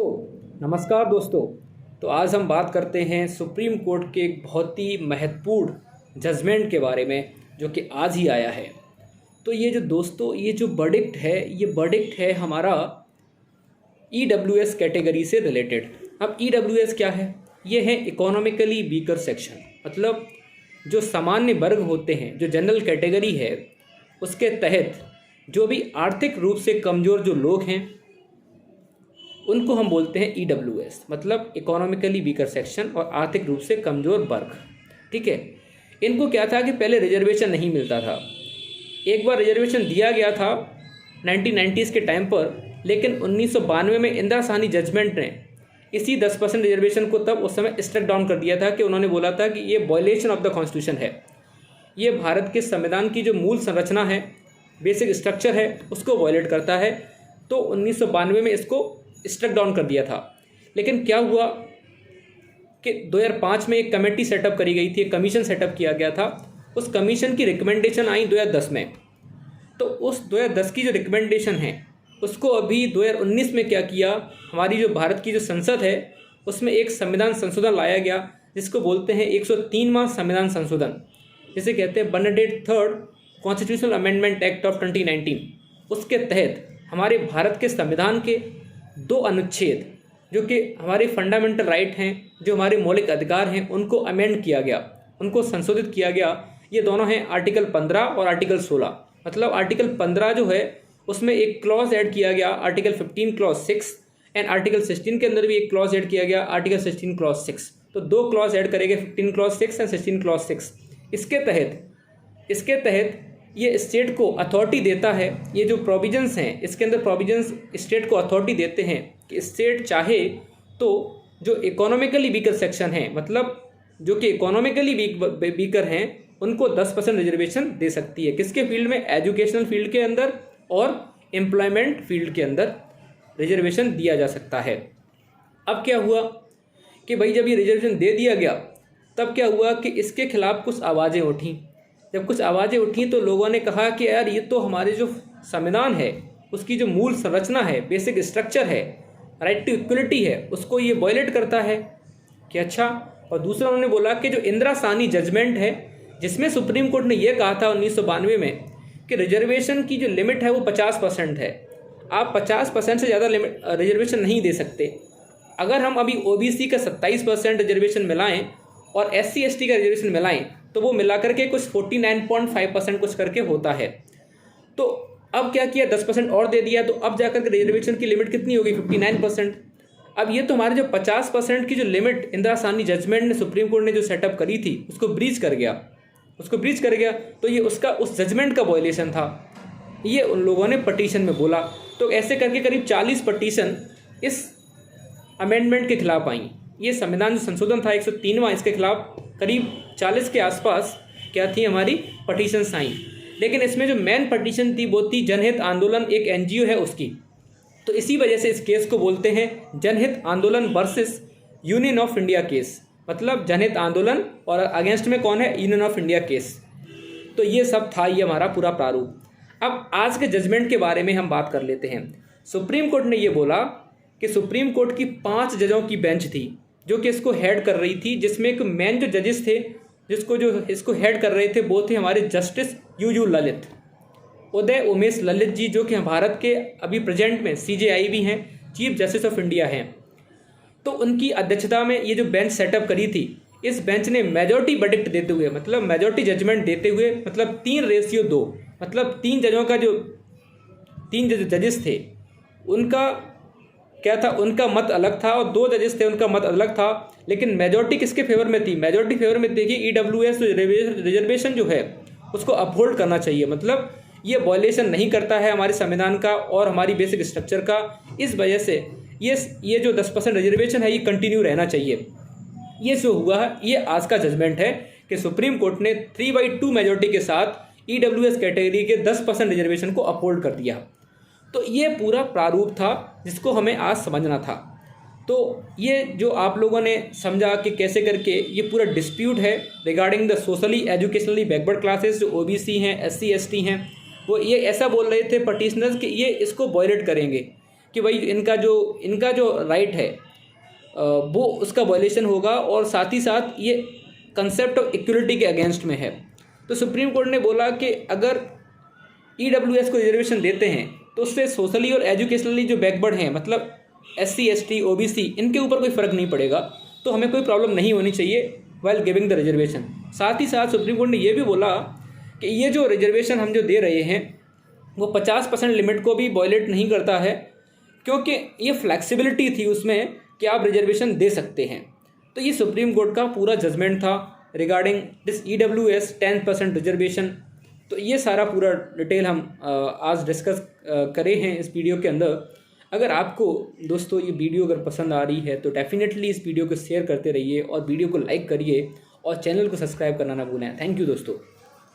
नमस्कार दोस्तों। तो आज हम बात करते हैं सुप्रीम कोर्ट के एक बहुत ही महत्वपूर्ण जजमेंट के बारे में जो कि आज ही आया है। तो ये जो दोस्तों ये जो वर्डिक्ट है हमारा EWS कैटेगरी से रिलेटेड। अब EWS क्या है? ये है इकोनॉमिकली वीकर सेक्शन, मतलब जो सामान्य वर्ग होते हैं, जो जनरल कैटेगरी है, उसके तहत जो भी आर्थिक रूप से कमज़ोर जो लोग हैं उनको हम बोलते हैं EWS, मतलब इकोनॉमिकली वीकर सेक्शन और आर्थिक रूप से कमज़ोर वर्ग। ठीक है, इनको क्या था कि पहले रिजर्वेशन नहीं मिलता था। एक बार रिजर्वेशन दिया गया था 1990s के टाइम पर, लेकिन 1992 में इंदिरा साहनी जजमेंट ने इसी 10% रिजर्वेशन को तब उस समय स्ट्रक डाउन कर दिया था कि उन्होंने बोला था कि ये वायलेशन ऑफ द कॉन्स्टिट्यूशन है, ये भारत के संविधान की जो मूल संरचना है, बेसिक स्ट्रक्चर है, उसको वायलेट करता है। तो 1992 में इसको स्ट्रक डाउन कर दिया था। लेकिन क्या हुआ कि 2005 में एक कमेटी सेटअप करी गई थी, एक कमीशन सेटअप किया गया था। उस कमीशन की रिकमेंडेशन आई 2010 में। तो उस 2010 की जो रिकमेंडेशन है उसको अभी 2019 में क्या किया, हमारी जो भारत की जो संसद है उसमें एक संविधान संशोधन लाया गया जिसको बोलते हैं 103वां संविधान संशोधन, जिसे कहते हैं 103rd constitutional amendment act of 2019। उसके तहत हमारे भारत के संविधान के 2 अनुच्छेद जो कि हमारे फंडामेंटल राइट हैं, जो हमारे मौलिक अधिकार हैं, उनको अमेंड किया गया, उनको संशोधित किया गया। ये दोनों हैं आर्टिकल 15 और आर्टिकल 16। मतलब आर्टिकल 15 जो है उसमें एक क्लॉज ऐड किया गया, आर्टिकल 15 क्लॉज 6, एंड आर्टिकल 16 के अंदर भी एक क्लॉज ऐड किया गया, आर्टिकल 16 क्लॉज 6। तो 2 क्लॉज ऐड करेंगे, 15 क्लॉज 6 एंड 16 क्लॉज 6। इसके तहत ये स्टेट को अथॉरिटी देता है। ये जो प्रोविजंस हैं इसके अंदर प्रोविजंस स्टेट को अथॉरिटी देते हैं कि स्टेट चाहे तो जो इकोनॉमिकली वीकर सेक्शन है, मतलब जो कि इकोनॉमिकली वीकर हैं, उनको 10% रिजर्वेशन दे सकती है। किसके फील्ड में? एजुकेशनल फील्ड के अंदर और एम्प्लॉयमेंट फील्ड के अंदर रिजर्वेशन दिया जा सकता है। अब क्या हुआ कि भाई जब ये रिजर्वेशन दे दिया गया तब क्या हुआ कि इसके खिलाफ कुछ आवाज़ें उठीं। जब कुछ आवाज़ें उठी तो लोगों ने कहा कि यार ये तो हमारे जो संविधान है उसकी जो मूल संरचना है, बेसिक स्ट्रक्चर है, राइट टू इक्वलिटी है, उसको ये वायलेट करता है कि अच्छा। और दूसरा उन्होंने बोला कि जो इंदिरा साहनी जजमेंट है जिसमें सुप्रीम कोर्ट ने यह कहा था 1992 में कि रिजर्वेशन की जो लिमिट है वो 50% है, आप 50% से ज़्यादा रिजर्वेशन नहीं दे सकते। अगर हम अभी OBC का 27% रिजर्वेशन मिलाएँ और SC/ST का रिजर्वेशन मिलाएँ तो वो मिला करके कुछ 49.5% कुछ करके होता है। तो अब क्या किया, 10% और दे दिया, तो अब जाकर के रिजर्वेशन की लिमिट कितनी होगी? 59%। अब ये तो हमारे जो 50% की जो लिमिट इंदिरा साहनी जजमेंट ने, सुप्रीम कोर्ट ने जो सेटअप करी थी, उसको ब्रीच कर गया। तो ये उसका उस जजमेंट का वायलेशन था, ये उन लोगों ने पटिशन में बोला। तो ऐसे करके करीब 40 पटिशन इस अमेंडमेंट के खिलाफ आई। ये संविधान जो संशोधन था 103वां, इसके खिलाफ करीब 40 के आसपास क्या थी हमारी पटिशन्स आई। लेकिन इसमें जो मेन पटिशन थी वो थी जनहित आंदोलन, एक NGO है उसकी। तो इसी वजह से इस केस को बोलते हैं जनहित आंदोलन versus union of India case, मतलब जनहित आंदोलन और अगेंस्ट में कौन है? Union of India case. तो ये सब था, ये हमारा पूरा प्रारूप। अब आज के जजमेंट के बारे में हम बात कर लेते हैं। सुप्रीम कोर्ट ने ये बोला कि सुप्रीम कोर्ट की 5 जजों की बेंच थी जो कि इसको हेड कर रही थी, जिसमें एक मेन जो जजेस थे इसको हेड कर रहे थे वो थे हमारे जस्टिस UU ललित, उदय उमेश ललित जी, जो कि भारत के अभी प्रेजेंट में CJI भी हैं, चीफ जस्टिस ऑफ इंडिया हैं। तो उनकी अध्यक्षता में ये जो बेंच सेटअप करी थी, इस बेंच ने मेजॉरिटी वर्डिक्ट देते हुए, मतलब मेजॉरिटी जजमेंट देते हुए, मतलब 3:2, मतलब 3 जजों का जो 3 जजेस थे उनका क्या था, उनका मत अलग था, और 2 जजेस थे उनका मत अलग था। लेकिन मेजॉरिटी किसके फेवर में थी? मेजॉरिटी फेवर में देखिए EWS रिजर्वेशन जो है उसको अपहोल्ड करना चाहिए, मतलब ये वायलेशन नहीं करता है हमारे संविधान का और हमारी बेसिक स्ट्रक्चर का। इस वजह से ये जो 10% रिजर्वेशन है ये कंटिन्यू रहना चाहिए। ये जो हुआ है, ये आज का जजमेंट है कि सुप्रीम कोर्ट ने 3/2 मेजॉरिटी के साथ EWS कैटेगरी के 10% रिजर्वेशन को अपहोल्ड कर दिया। तो ये पूरा प्रारूप था जिसको हमें आज समझना था। तो ये जो आप लोगों ने समझा कि कैसे करके ये पूरा डिस्प्यूट है regarding the socially educationally backward classes, जो OBC हैं, SC/ST हैं, वो ये ऐसा बोल रहे थे पटिशनर्स कि ये इसको वायलेट करेंगे। कि भाई इनका जो राइट है वो उसका वायलेशन होगा, और साथ ही साथ ये कंसेप्ट ऑफ इक्वलिटी के अगेंस्ट में है। तो सुप्रीम कोर्ट ने बोला कि अगर EWS को रिजर्वेशन देते हैं तो उससे सोशली और एजुकेशनली जो बैकवर्ड हैं, मतलब SC ST OBC, इनके ऊपर कोई फ़र्क नहीं पड़ेगा, तो हमें कोई प्रॉब्लम नहीं होनी चाहिए वाइल गिविंग द रिजर्वेशन। साथ ही साथ सुप्रीम कोर्ट ने यह भी बोला कि ये जो रिजर्वेशन हम जो दे रहे हैं वो 50% लिमिट को भी वायलेट नहीं करता है, क्योंकि ये फ्लैक्सिबिलिटी थी उसमें कि आप रिजर्वेशन दे सकते हैं। तो ये सुप्रीम कोर्ट का पूरा जजमेंट था रिगार्डिंग दिस EWS 10% रिजर्वेशन। तो ये सारा पूरा डिटेल हम आज डिस्कस करे हैं इस वीडियो के अंदर। अगर आपको दोस्तों ये वीडियो अगर पसंद आ रही है तो डेफिनेटली इस वीडियो को शेयर करते रहिए और वीडियो को लाइक करिए और चैनल को सब्सक्राइब करना ना भूलें। थैंक यू दोस्तों।